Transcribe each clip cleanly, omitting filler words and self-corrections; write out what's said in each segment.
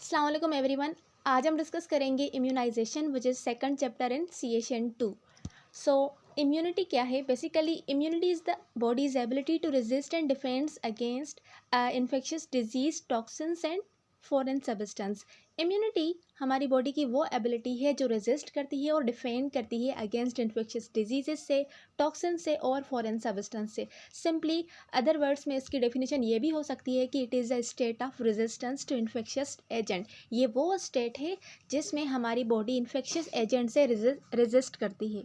अस्सलाम वालेकुम एवरीवन। आज हम डिस्कस करेंगे immunisation which is second chapter in CHN2। So immunity क्या है? Basically immunity is the body's ability to resist and defends against infectious disease, toxins and foreign substance. Immunity हमारी body की वो एबिलिटी है जो रेजिस्ट करती है और डिफेंड करती है अगेंस्ट इन्फेक्शियस डिजीजेस से, टॉक्सिन से और फॉरेन सब्सटेंस से। सिंपली अदर वर्ड्स में इसकी डेफिनेशन ये भी हो सकती है कि it is a state of resistance to infectious agent. ये वो स्टेट है जिसमें हमारी बॉडी इन्फेक्शियस एजेंट से रेजिस्ट करती है।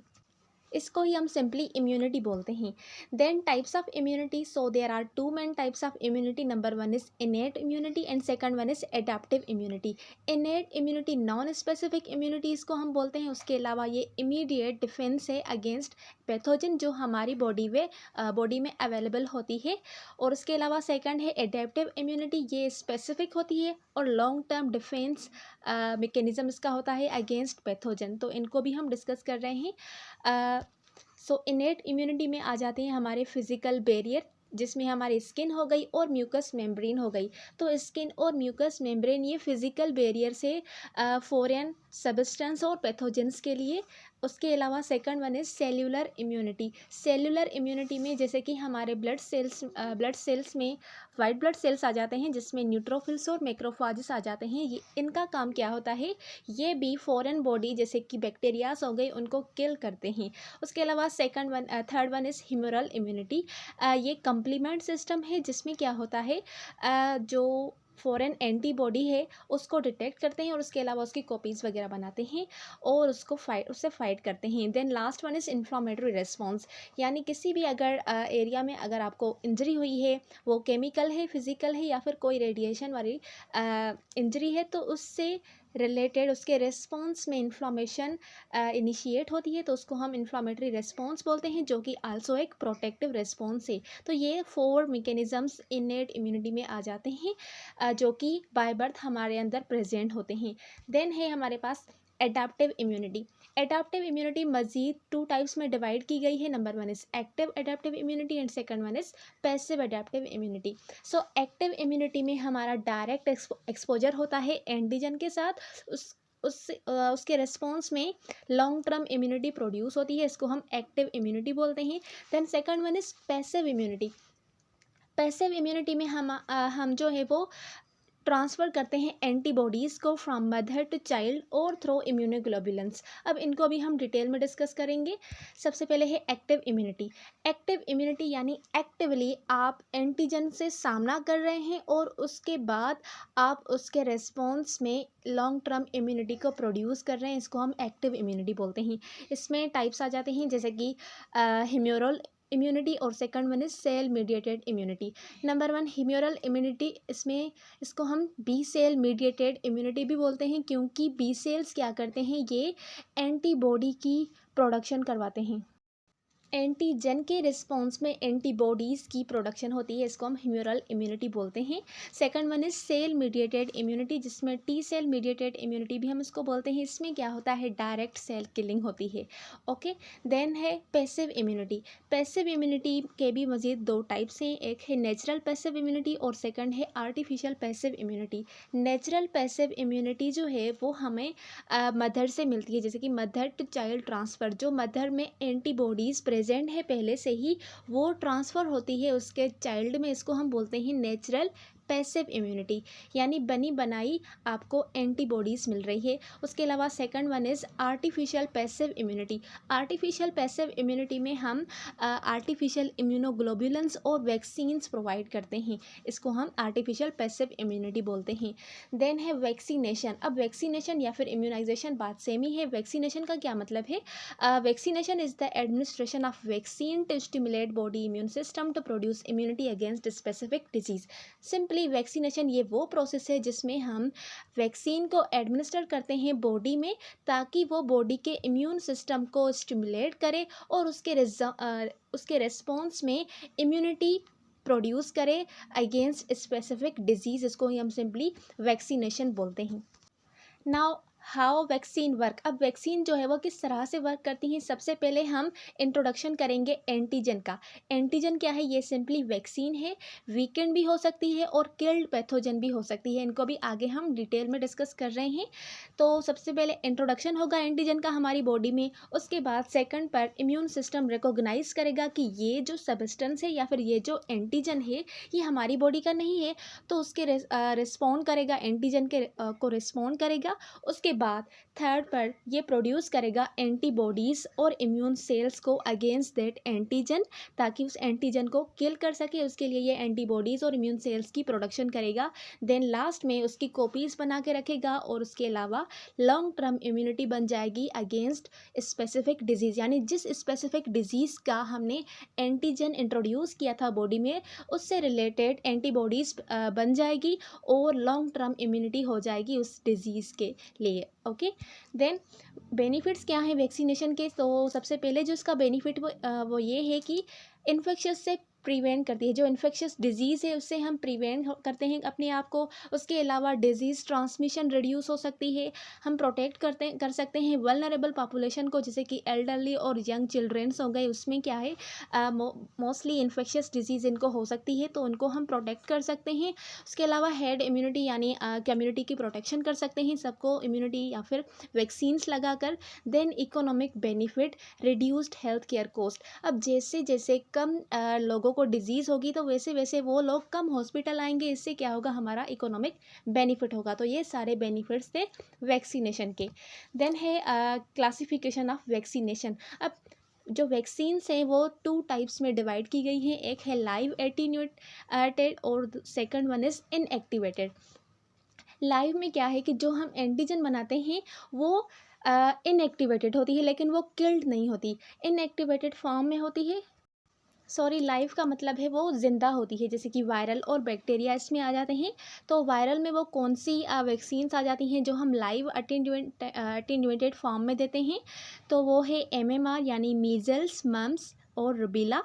इसको ही हम सिंपली इम्यूनिटी बोलते हैं। Then types of immunity, so there are two main types of immunity. Number one is innate immunity and second one is adaptive immunity. Innate immunity non specific immunity इसको हम बोलते हैं। उसके अलावा ये इमीडिएट डिफेंस है अगेंस्ट पैथोजन जो हमारी बॉडी में अवेलेबल होती है। और उसके अलावा सेकंड है एडेप्टिव इम्यूनिटी, ये स्पेसिफिक होती है और लॉन्ग टर्म डिफेंस मैकेनिज्म इसका होता है अगेंस्ट पैथोजन। तो इनको भी हम डिस्कस कर रहे हैं। सो इनेट इम्यूनिटी में आ जाते हैं हमारे फिजिकल बैरियर, जिसमें हमारी स्किन हो गई और म्यूकस मेम्ब्रेन हो गई। तो स्किन और म्यूकस मेम्ब्रेन ये फिजिकल बैरियर से फॉरेन सब्सटेंस और पैथोजेंस के लिए। उसके अलावा second one is cellular immunity. Cellular immunity में जैसे कि हमारे ब्लड सेल्स में वाइट ब्लड सेल्स आ जाते हैं, जिसमें न्यूट्रोफिल्स और मैक्रोफाजेस आ जाते हैं। ये इनका काम क्या होता है? ये भी फॉरेन बॉडी जैसे कि बैक्टीरियाज हो गए उनको किल करते हैं। उसके अलावा third one is humoral immunity. ये कंप्लीमेंट सिस्टम है जिसमें क्या होता है, जो फॉरेन एंटीबॉडी है उसको डिटेक्ट करते हैं और उसके अलावा उसकी कॉपीज़ वगैरह बनाते हैं और उससे फाइट करते हैं। Then last one is inflammatory response, यानी किसी भी अगर एरिया में अगर आपको इंजरी हुई है, वो केमिकल है, फिजिकल है या फिर कोई रेडिएशन वाली इंजरी है, तो उससे रिलेटेड उसके रिस्पॉन्स में इन्फ्लामेशन इनिशिएट होती है, तो उसको हम इन्फ्लामेटरी रिस्पॉन्स बोलते हैं, जो कि आल्सो एक प्रोटेक्टिव रिस्पॉन्स है। तो ये 4 मैकेनिज्म्स इनेट इम्यूनिटी में आ जाते हैं, जो कि बाय बर्थ हमारे अंदर प्रेजेंट होते हैं। देन है हमारे पास एडाप्टिव इम्यूनिटी। एडाप्टिव इम्यूनिटी मजीद 2 टाइप्स में डिवाइड की गई है। Number one is active adaptive immunity and second one is passive adaptive immunity. So active immunity में हमारा डायरेक्ट एक्सपोजर होता है एंटीजन के साथ, उसके रिस्पॉन्स में लॉन्ग टर्म इम्यूनिटी प्रोड्यूस होती है, इसको हम एक्टिव इम्यूनिटी बोलते हैं। Then second one is passive immunity. Passive immunity में हम जो है वो ट्रांसफ़र करते हैं एंटीबॉडीज़ को फ्रॉम मदर टू चाइल्ड और थ्रू इम्यूनोग्लोबुलेंस। अब इनको भी हम डिटेल में डिस्कस करेंगे। सबसे पहले है एक्टिव इम्यूनिटी। एक्टिव इम्यूनिटी यानी एक्टिवली आप एंटीजन से सामना कर रहे हैं और उसके बाद आप उसके रिस्पॉन्स में लॉन्ग टर्म इम्यूनिटी को प्रोड्यूस कर रहे हैं, इसको हम एक्टिव इम्यूनिटी बोलते हैं। इसमें टाइप्स आ जाते हैं जैसे कि ह्यूमरल इम्यूनिटी और second one is cell mediated immunity. Number one humoral immunity, इसको हम बी सेल मीडिएटेड इम्यूनिटी भी बोलते हैं, क्योंकि बी सेल्स क्या करते हैं, ये एंटीबॉडी की प्रोडक्शन करवाते हैं। एंटीजन के रिस्पॉन्स में एंटीबॉडीज़ की प्रोडक्शन होती है, इसको हम ह्यूमरल इम्यूनिटी बोलते हैं। Second one is cell mediated immunity, जिसमें टी सेल मीडिएटेड इम्यूनिटी भी हम इसको बोलते हैं। इसमें क्या होता है, डायरेक्ट सेल किलिंग होती है। ओके, देन है पैसिव इम्यूनिटी। पैसिव इम्यूनिटी के भी मज़ीद 2 टाइप्स हैं, एक है नेचुरल पैसिव इम्यूनिटी और सेकंड है artificial passive immunity. Natural passive immunity जो है वो हमें मदर से मिलती है, जैसे कि मदर टू चाइल्ड ट्रांसफ़र। जो मदर में एंटीबॉडीज़ प्रेजेंट है पहले से ही, वो ट्रांसफ़र होती है उसके चाइल्ड में, इसको हम बोलते हैं नेचुरल पैसिव इम्यूनिटी, यानी बनी बनाई आपको एंटीबॉडीज़ मिल रही है। उसके अलावा second one is artificial passive immunity. Artificial passive immunity में हम आर्टिफिशियल इम्यूनोग्लोबुलेंस और वैक्सीन्स प्रोवाइड करते हैं, इसको हम आर्टिफिशियल पैसिव इम्यूनिटी बोलते हैं। देन है वैक्सीनेशन। अब वैक्सीनेशन या फिर इम्यूनाइजेशन बात सेम ही है। वैक्सीनेशन का क्या मतलब है? Vaccination is the administration of vaccine to stimulate body immune system to produce immunity against specific disease. Simply vaccination ये वो प्रोसेस है जिसमें हम वैक्सीन को एडमिनिस्टर करते हैं बॉडी में, ताकि वो बॉडी के इम्यून सिस्टम को स्टिमुलेट करे और उसके रिस्पॉन्स में इम्यूनिटी प्रोड्यूस करे अगेंस्ट स्पेसिफिक डिजीज़, इसको ही हम सिंपली वैक्सीनेशन बोलते हैं। Now how vaccine work. अब वैक्सीन जो है वो किस तरह से वर्क करती हैं, सबसे पहले हम इंट्रोडक्शन करेंगे एंटीजन का। एंटीजन क्या है, ये सिंपली वैक्सीन है, वीकेंड भी हो सकती है और किल्ड पैथोजन भी हो सकती है, इनको भी आगे हम डिटेल में डिस्कस कर रहे हैं। तो सबसे पहले इंट्रोडक्शन होगा एंटीजन का हमारी बॉडी में, उसके बाद सेकंड पर इम्यून सिस्टम रिकॉग्नाइज करेगा कि ये जो सबस्टेंस है या फिर ये जो एंटीजन है ये हमारी बॉडी का नहीं है, तो उसके रिस्पॉन्ड करेगा, एंटीजन के को रिस्पॉन्ड करेगा। उसके बाद थर्ड पर ये प्रोड्यूस करेगा एंटीबॉडीज़ और इम्यून सेल्स को अगेंस्ट दैट एंटीजन, ताकि उस एंटीजन को किल कर सके, उसके लिए ये एंटीबॉडीज़ और इम्यून सेल्स की प्रोडक्शन करेगा। देन लास्ट में उसकी कॉपीज़ बना के रखेगा और उसके अलावा लॉन्ग टर्म इम्यूनिटी बन जाएगी अगेंस्ट स्पेसिफिक डिजीज़, यानी जिस स्पेसिफिक डिजीज़ का हमने एंटीजन इंट्रोड्यूस किया था बॉडी में, उससे रिलेटेड एंटीबॉडीज़ बन जाएगी और लॉन्ग टर्म इम्यूनिटी हो जाएगी उस डिजीज़ के लिए। ओके, देन बेनिफिट्स क्या हैं वैक्सीनेशन के। तो सबसे पहले जो इसका बेनिफिट वो ये है कि इन्फेक्शस से प्रिवेंट करती है, जो इन्फेक्शस डिजीज़ है उससे हम प्रिवेंट करते हैं अपने आप को। उसके अलावा डिजीज़ ट्रांसमिशन रिड्यूस हो सकती है, हम प्रोटेक्ट कर सकते हैं वल्नरेबल पॉपुलेशन को, जैसे कि एल्डरली और यंग चिल्ड्रेंस हो गए, उसमें क्या है मोस्टली इन्फेक्शस डिजीज़ इनको हो सकती है, तो उनको हम प्रोटेक्ट कर सकते हैं। उसके अलावा हेड इम्यूनिटी यानी कम्युनिटी की प्रोटेक्शन कर सकते हैं, सबको इम्यूनिटी या फिर वैक्सीन्स लगाकर। Then economic benefit, reduced health care cost. अब जैसे जैसे कम लोगों को डिजीज़ होगी तो वैसे वैसे वो लोग कम हॉस्पिटल आएंगे, इससे क्या होगा, हमारा इकोनॉमिक बेनिफिट होगा। तो ये सारे बेनिफिट्स थे वैक्सीनेशन के। देन है क्लासिफिकेशन ऑफ वैक्सीनेशन। अब जो वैक्सीन्स हैं वो 2 टाइप्स में डिवाइड की गई हैं, एक है लाइव एटीन्यूएटेड और second one is inactivated. Live में क्या है कि जो हम एंटीजन बनाते हैं वो इनएक्टिवेटेड होती है, लेकिन वो किल्ड नहीं होती, इनएक्टिवेटेड फॉर्म में होती है। सॉरी, लाइव का मतलब है वो ज़िंदा होती है, जैसे कि वायरल और बैक्टीरिया इसमें आ जाते हैं। तो वायरल में वो कौन सी वैक्सीन्स आ जाती हैं जो हम लाइव अटेन्यूएटेड फॉर्म में देते हैं, तो वो है एमएमआर यानी मीजल्स, मम्स और rubella,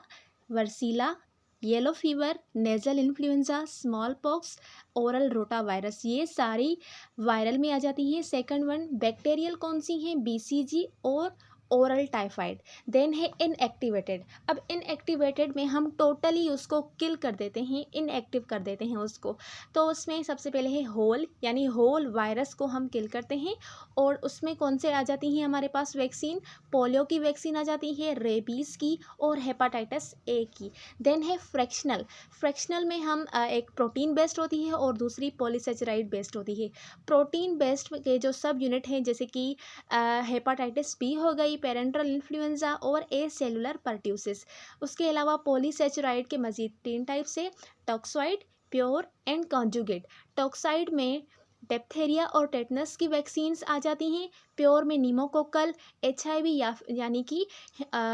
varicella, yellow fever, nasal influenza, smallpox, oral rotavirus, ये सारी वायरल में आ जाती हैं। सेकंड वन बैक्टीरियल कौन सी हैं, बीसीजी और ओरल टाइफाइड। देन है इनएक्टिवेटेड। अब इनएक्टिवेटेड में हम टोटली उसको किल कर देते हैं, इनएक्टिव कर देते हैं उसको। तो उसमें सबसे पहले है होल, यानी होल वायरस को हम किल करते हैं, और उसमें कौन से आ जाती हैं हमारे पास वैक्सीन, पोलियो की वैक्सीन आ जाती है, रेबीज़ की और हेपाटाइटिस ए की। देन है फ्रैक्शनल। फ्रैक्शनल में हम एक प्रोटीन बेस्ड होती है और दूसरी पॉलीसेचराइड बेस्ड होती है। प्रोटीन बेस्ड के जो सब यूनिट हैं, जैसे कि हेपाटाइटिस बी हो गई, पेरेंटल इन्फ्लुएंजा और ए सेलुलर परट्यूसिस। उसके अलावा पॉलीसेचराइड के मजीद 3 टाइप से, toxoid, pure and conjugate. Toxoid में डिप्थेरिया और टेटनस की वैक्सीन्स आ जाती हैं, प्योर में नीमोकोकल, एचआईवी यानी कि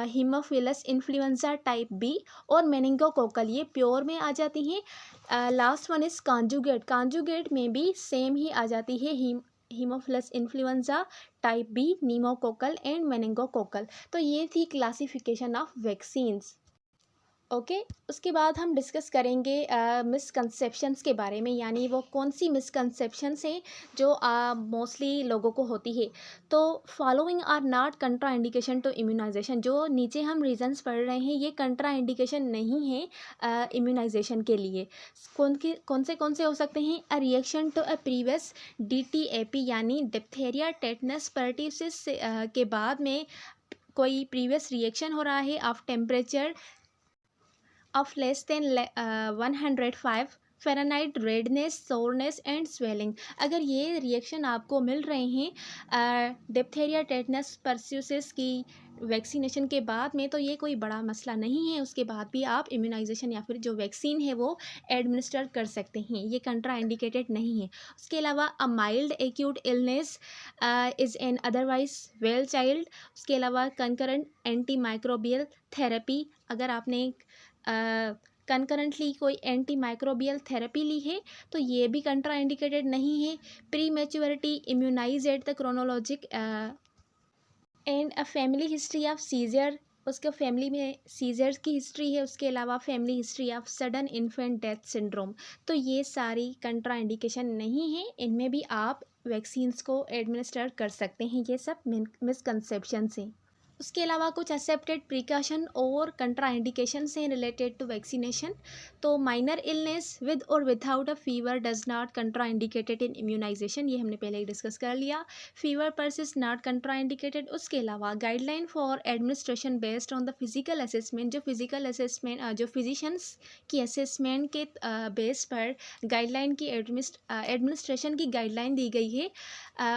हीमोफिलस इन्फ्लुएंजा टाइप बी और मेनिंगोकोकल, ये प्योर में आ जाती हैं। Last one is conjugate. Conjugate में भी सेम ही आ जाती है, Haemophilus influenza type B, pneumococcal and meningococcal. तो ये थी क्लासिफिकेशन ऑफ वैक्सीन्स। ओके, उसके बाद हम डिस्कस करेंगे मिसकंसेप्शंस के बारे में, यानी वो कौन सी मिसकंसेप्शंस हैं जो मोस्टली लोगों को होती है। तो following are not contra indication to immunisation. जो नीचे हम रीजंस पढ़ रहे हैं ये कंट्रा इंडिकेशन नहीं है इम्यूनाइजेशन के लिए। कौन से हो सकते हैं, a reaction to a previous DTaP यानी डिप्थेरिया, टेटनस, परटिसिस के बाद में कोई प्रीवियस रिएक्शन हो रहा है of temperature of less than 105 Fahrenheit, redness, soreness and swelling. अगर ये रिएक्शन आपको मिल रहे हैं डिप्थेरिया, टेटनस, परट्यूसिस की वैक्सीनेशन के बाद में, तो ये कोई बड़ा मसला नहीं है, उसके बाद भी आप इम्यूनाइजेशन या फिर जो वैक्सीन है वो एडमिनिस्टर कर सकते हैं, ये कंट्रा इंडिकेटेड नहीं है। उसके अलावा a mild acute illness is an otherwise well child. उसके अलावा कंकरेंट एंटी माइक्रोबियल थेरेपी, अगर आपने कंकरेंटली कोई एंटी माइक्रोबियल थेरेपी ली है तो ये भी कंट्रा इंडिकेटेड नहीं है। Prematurity, immunise at the chronologic and a family history of seizure उसके फैमिली में सीजर्स की हिस्ट्री है, उसके अलावा family history of sudden infant death syndrome, तो ये सारी कंट्रा इंडिकेशन नहीं है, इनमें भी आप वैक्सीन्स को एडमिनिस्टर कर सकते हैं। ये सब मिसकंसेप्शंस हैं। उसके अलावा कुछ एक्सेप्टेड प्रिकॉशन और कंट्रा इंडिकेशन हैं रिलेटेड टू वैक्सीनेशन। तो माइनर इलनेस विद और without a fever does not contra indicated in immunisation, ये हमने पहले ही डिस्कस कर लिया। Fever persist not contra indicated. उसके अलावा guideline for administration based on the physical assessment, जो फिजिकल असेसमेंट जो फिजिशियंस की असेसमेंट के बेस पर गाइडलाइन की एडमिनिस्ट्रेशन की गाइडलाइन दी गई है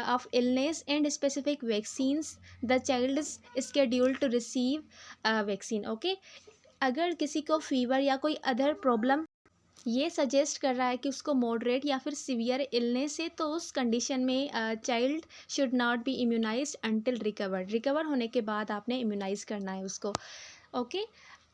of illness and specific vaccines the child is schedule to receive vaccine. Okay, अगर किसी को फीवर या कोई अदर प्रॉब्लम ये सजेस्ट कर रहा है कि उसको मॉडरेट या फिर सीवियर इलनेस है, तो उस कंडीशन में child should not be immunised until recover होने के बाद आपने इम्यूनाइज करना है उसको। Okay,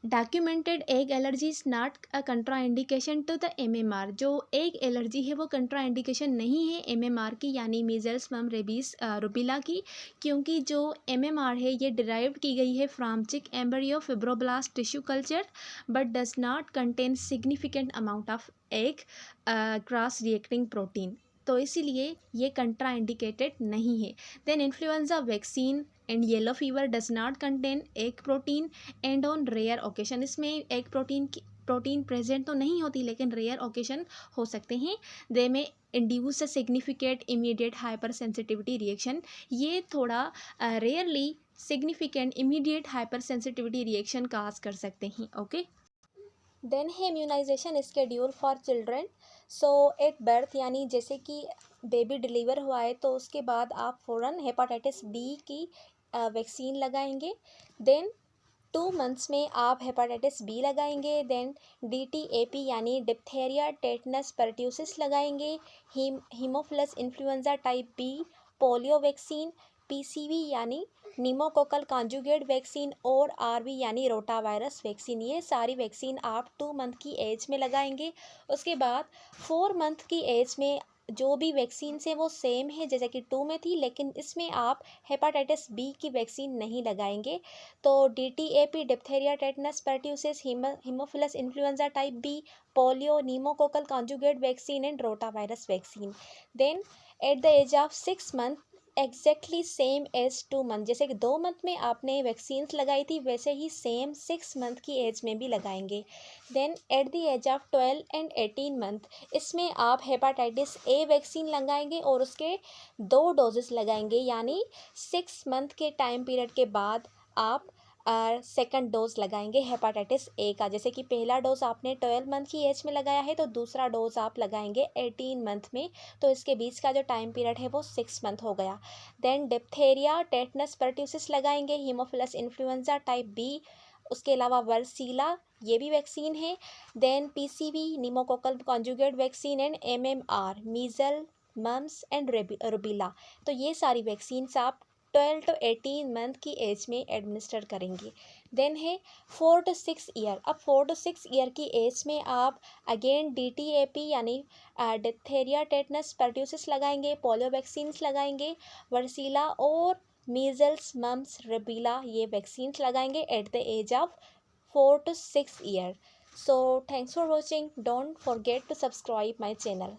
documented egg allergy is not a contra indication to the MMR, जो एग एलर्जी है वो कंट्रा इंडिकेशन नहीं है एमएमआर की, यानी मीजल्स मम रेबीज रुबीला की, क्योंकि जो एमएमआर है ये डिराइव्ड की गई है from chick embryo fibroblast tissue culture but does not contain significant amount of egg cross reacting protein, तो इसीलिए ये कंट्रा इंडिकेटेड नहीं है। Then influenza vaccine and yellow fever does not contain egg protein and on rare occasion, इसमें egg protein present तो नहीं होती, लेकिन रेयर ओकेशन हो सकते हैं। They may induce a significant immediate hypersensitivity reaction, ये थोड़ा rarely significant immediate hypersensitivity reaction cause कर सकते हैं। ओके, देन है immunisation schedule for children. So at birth, यानी जैसे कि बेबी डिलीवर हुआ है तो उसके बाद आप फ़ौरन हेपाटाइटिस बी की वैक्सीन लगाएंगे। देन 2 मंथ्स में आप हेपाटाइटिस बी लगाएंगे। देन DTAP यानी डिप्थेरिया टेटनस पर्ट्यूसिस लगाएंगे। Haemophilus influenza type B, polio vaccine, PCV यानी निमोकोकल कॉन्जुगेट वैक्सीन और RV यानी रोटा वायरस वैक्सीन, ये सारी वैक्सीन आप 2 मंथ की एज में लगाएंगे। उसके बाद 4 मंथ की एज में जो भी वैक्सीन है वो सेम है जैसे कि 2 में थी, लेकिन इसमें आप हेपाटाइटिस बी की वैक्सीन नहीं लगाएंगे। तो DTAP diphtheria tetanus pertussis, haemophilus influenza type B, polio, pneumococcal conjugate vaccine and rota virus vaccine. Then at the age of 6 month exactly same age 2 month, जैसे कि 2 मंथ में आपने वैक्सीन्स लगाई थी वैसे ही सेम 6 मंथ की एज में भी लगाएंगे। Then at the age of 12 and 18 month, इसमें आप हेपाटाइटिस ए वैक्सीन लगाएंगे और उसके 2 डोजेस लगाएंगे, यानी 6 मंथ के टाइम पीरियड के बाद आप सेकंड डोज लगाएंगे हेपाटाइटिस ए का, जैसे कि पहला डोज आपने 12 मंथ की एज में लगाया है तो दूसरा डोज आप लगाएंगे 18 मंथ में, तो इसके बीच का जो टाइम पीरियड है वो 6 मंथ हो गया। देन डिप्थेरिया टेटनस पर्ट्यूसिस लगाएंगे, हीमोफिलस इन्फ्लुएंजा टाइप बी, उसके अलावा वर्सीला ये भी वैक्सीन है। Then PCV pneumococcal conjugate vaccine and MMR measle mumps and rubella, तो ये सारी वैक्सीन्स आप 12 to 18 मंथ की एज में एडमिनिस्टर करेंगे। देन है 4 to 6 ईयर, अब 4 to 6 ईयर की एज में आप अगेन DTAP यानी डिप्थेरिया टेटनस पर्ट्यूसिस लगाएंगे, पोलियो वैक्सीन्स लगाएंगे, वर्सीला और मीजल्स मम्स रबीला ये वैक्सीन्स लगाएंगे at the age of 4 to 6 year. So thanks for watching, don't forget to subscribe my channel.